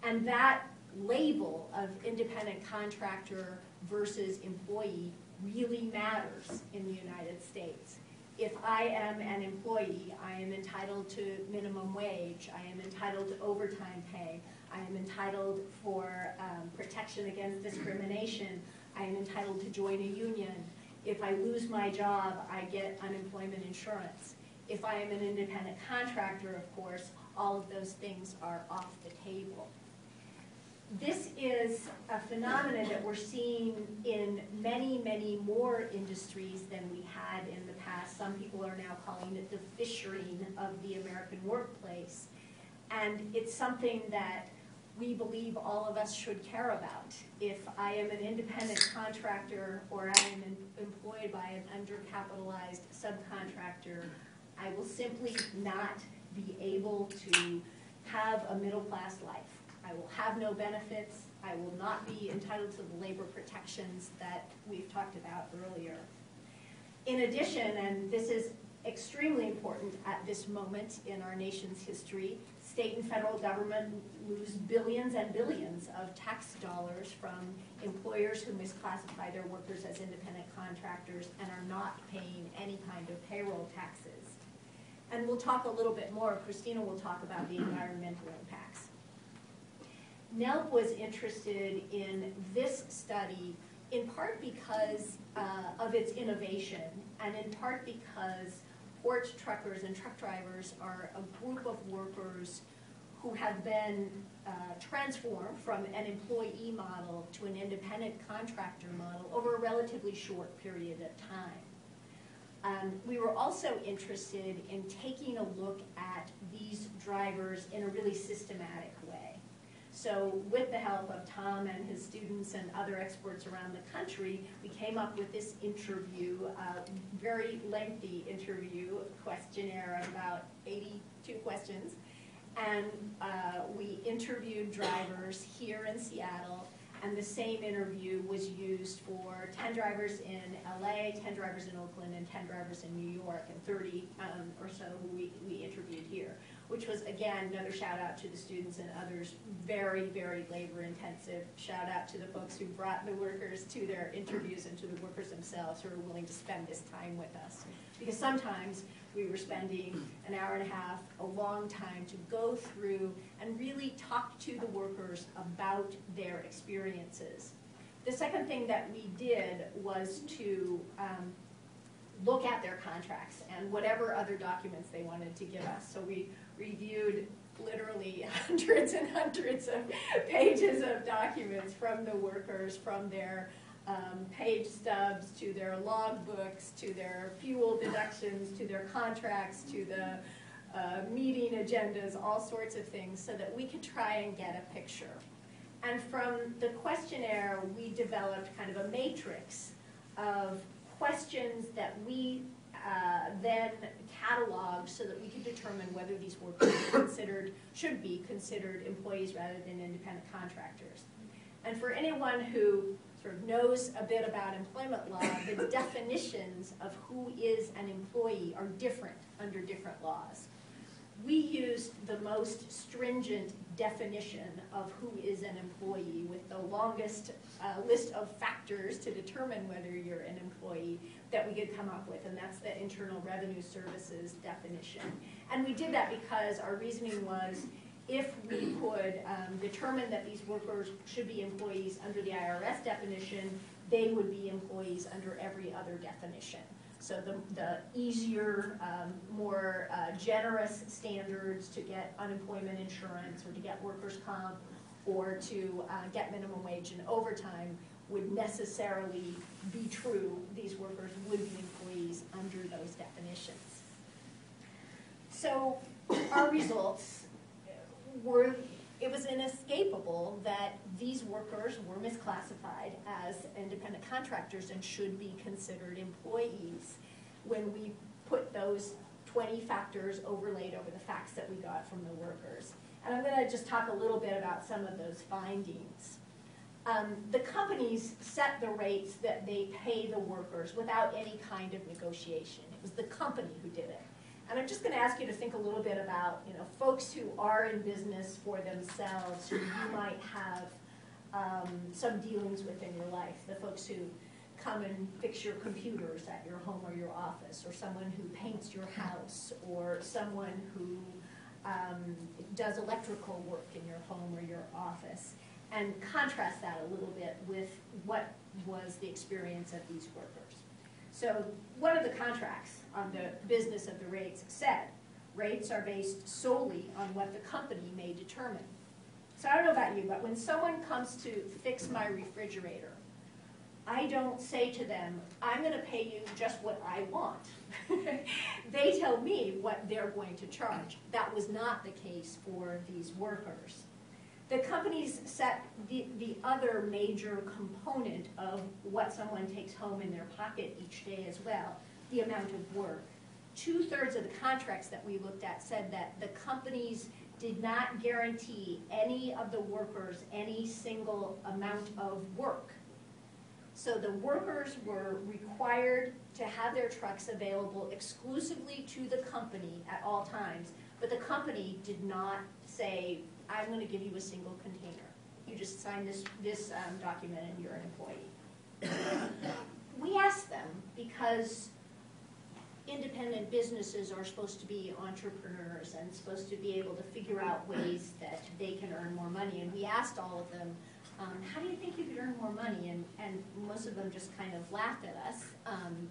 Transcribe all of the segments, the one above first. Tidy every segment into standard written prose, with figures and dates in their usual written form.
And that label of independent contractor versus employee really matters in the United States. If I am an employee, I am entitled to minimum wage, I am entitled to overtime pay, I am entitled for protection against discrimination, I am entitled to join a union. If I lose my job, I get unemployment insurance. If I am an independent contractor, of course, all of those things are off the table. This is a phenomenon that we're seeing in many, many more industries than we had in the past. Some people are now calling it the fishering of the American workplace. And it's something that we believe all of us should care about. If I am an independent contractor or I am employed by an undercapitalized subcontractor, I will simply not be able to have a middle-class life. I will have no benefits. I will not be entitled to the labor protections that we've talked about earlier. In addition, and this is extremely important at this moment in our nation's history, state and federal government lose billions and billions of tax dollars from employers who misclassify their workers as independent contractors and are not paying any kind of payroll taxes. And we'll talk a little bit more, Christina will talk about the environmental impacts. NELP was interested in this study in part because of its innovation and in part because port truckers and truck drivers are a group of workers who have been transformed from an employee model to an independent contractor model over a relatively short period of time. We were also interested in taking a look at these drivers in a really systematic way. So with the help of Tom and his students and other experts around the country, we came up with this interview, very lengthy interview questionnaire of about 82 questions. And we interviewed drivers here in Seattle, and the same interview was used for 10 drivers in LA, 10 drivers in Oakland, and 10 drivers in New York, and 30 or so who we interviewed here, which was, again, another shout out to the students and others, very, very labor intensive. Shout out to the folks who brought the workers to their interviews and to the workers themselves who are willing to spend this time with us. Because sometimes we were spending an hour and a half, a long time to go through and really talk to the workers about their experiences. The second thing that we did was to look at their contracts and whatever other documents they wanted to give us. So we reviewed literally hundreds and hundreds of pages of documents from the workers, from their page stubs to their logbooks, to their fuel deductions, to their contracts, to the meeting agendas, all sorts of things, so that we could try and get a picture. And from the questionnaire, we developed kind of a matrix of questions that we then cataloged so that we could determine whether these workers should be considered employees rather than independent contractors. And for anyone who sort of knows a bit about employment law, the definitions of who is an employee are different under different laws. We used the most stringent definition of who is an employee with the longest list of factors to determine whether you're an employee that we could come up with, and that's the Internal Revenue Services definition. And we did that because our reasoning was if we could determine that these workers should be employees under the IRS definition, they would be employees under every other definition. So the easier, more generous standards to get unemployment insurance or to get workers' comp or to get minimum wage and overtime would necessarily be true. These workers would be employees under those definitions. So our results were, it was inescapable that these workers were misclassified as independent contractors and should be considered employees when we put those 20 factors overlaid over the facts that we got from the workers. And I'm going to just talk a little bit about some of those findings. The companies set the rates that they pay the workers without any kind of negotiation. It was the company who did it. And I'm just going to ask you to think a little bit about, folks who are in business for themselves, who you might have some dealings with in your life, the folks who come and fix your computers at your home or your office, or someone who paints your house, or someone who does electrical work in your home or your office, and contrast that a little bit with what was the experience of these workers. So one of the contracts on the business of the rates said, rates are based solely on what the company may determine. So I don't know about you, but when someone comes to fix my refrigerator, I don't say to them, I'm going to pay you just what I want. They tell me what they're going to charge. That was not the case for these workers. The companies set the other major component of what someone takes home in their pocket each day as well, the amount of work. 2/3 of the contracts that we looked at said that the companies did not guarantee any of the workers any single amount of work. So the workers were required to have their trucks available exclusively to the company at all times, but the company did not say, I'm going to give you a single container. You just sign this document and you're an employee. We asked them because independent businesses are supposed to be entrepreneurs and supposed to be able to figure out ways that they can earn more money. And we asked all of them, how do you think you could earn more money? And most of them just kind of laughed at us.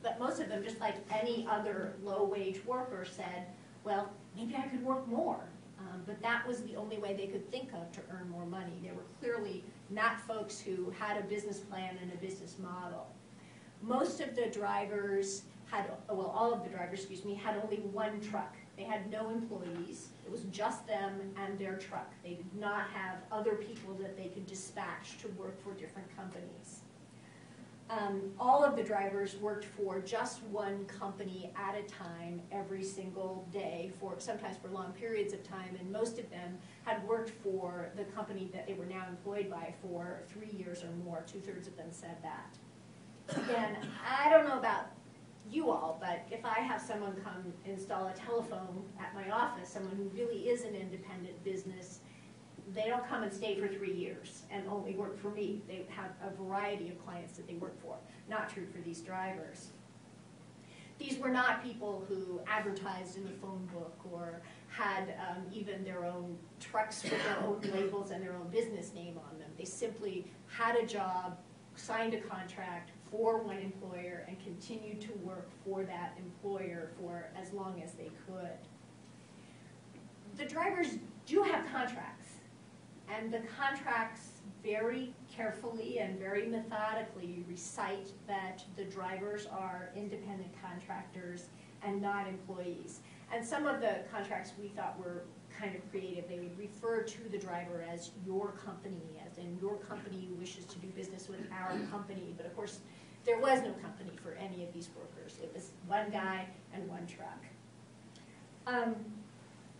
But most of them, just like any other low-wage worker, said, well, maybe I could work more. But that was the only way they could think of to earn more money. They were clearly not folks who had a business plan and a business model. Most of the drivers had, well, all of the drivers, excuse me, had only one truck. They had no employees. It was just them and their truck. They did not have other people that they could dispatch to work for different companies. All of the drivers worked for just one company at a time every single day, sometimes for long periods of time, and most of them had worked for the company that they were now employed by for 3 years or more. 2/3 of them said that. And I don't know about you all, but if I have someone come install a telephone at my office, someone who really is an independent business, they don't come and stay for 3 years and only work for me. They have a variety of clients that they work for. Not true for these drivers. These were not people who advertised in the phone book or had even their own trucks with their own labels and their own business name on them. They simply had a job, signed a contract for one employer, and continued to work for that employer for as long as they could. The drivers do have contracts. And the contracts very carefully and very methodically recite that the drivers are independent contractors and not employees. And some of the contracts we thought were kind of creative. They would refer to the driver as your company, as in your company wishes to do business with our company. But of course, there was no company for any of these workers. It was one guy and one truck.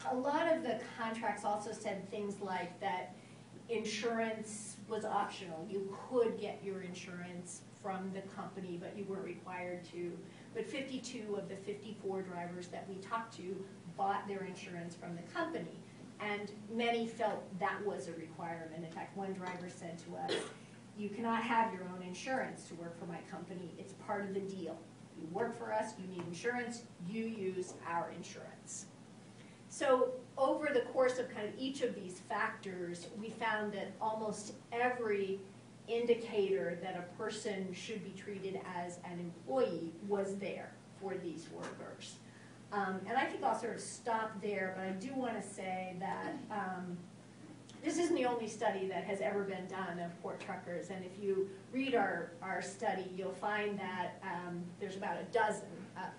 A lot of the contracts also said things like that insurance was optional. You could get your insurance from the company, but you weren't required to. But 52 of the 54 drivers that we talked to bought their insurance from the company, and many felt that was a requirement. In fact, one driver said to us, you cannot have your own insurance to work for my company. It's part of the deal. You work for us, you need insurance, you use our insurance. So over the course of kind of each of these factors, we found that almost every indicator that a person should be treated as an employee was there for these workers. And I think I'll sort of stop there, but I do want to say that this isn't the only study that has ever been done of port truckers, and if you read our study, you'll find that there's about a dozen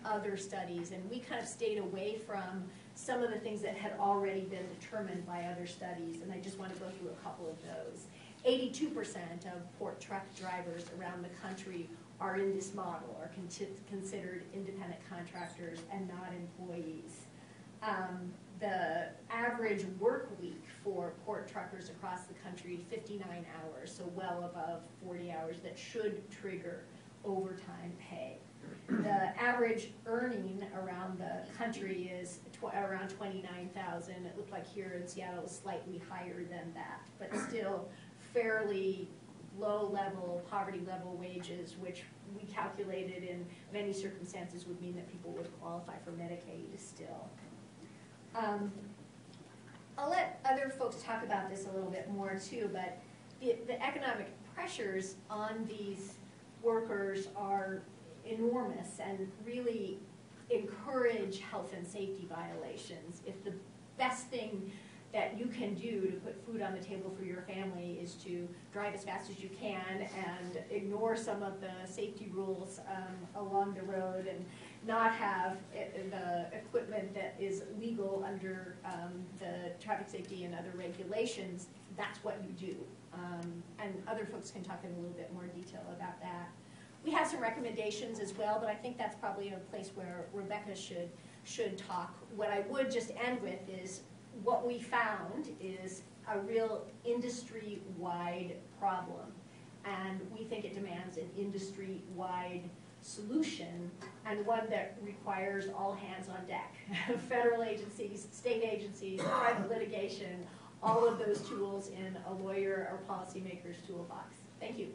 other studies, and we kind of stayed away from some of the things that had already been determined by other studies, and I just want to go through a couple of those. 82% of port truck drivers around the country are in this model, are considered independent contractors and not employees. The average work week for port truckers across the country, 59 hours, so well above 40 hours, that should trigger overtime pay. The average earning around the country is around 29,000. It looked like here in Seattle it was slightly higher than that, but still fairly low-level, poverty-level wages, which we calculated in many circumstances would mean that people would qualify for Medicaid still. I'll let other folks talk about this a little bit more too, but the economic pressures on these workers are enormous and really encourage health and safety violations. If the best thing that you can do to put food on the table for your family is to drive as fast as you can and ignore some of the safety rules along the road and not have the equipment that is legal under the traffic safety and other regulations, that's what you do. And other folks can talk in a little bit more detail about that. We have some recommendations as well, but I think that's probably a place where Rebecca should talk. What I would just end with is what we found is a real industry-wide problem, and we think it demands an industry-wide solution, and one that requires all hands on deck. Federal agencies, state agencies, private litigation, all of those tools in a lawyer or policymaker's toolbox. Thank you.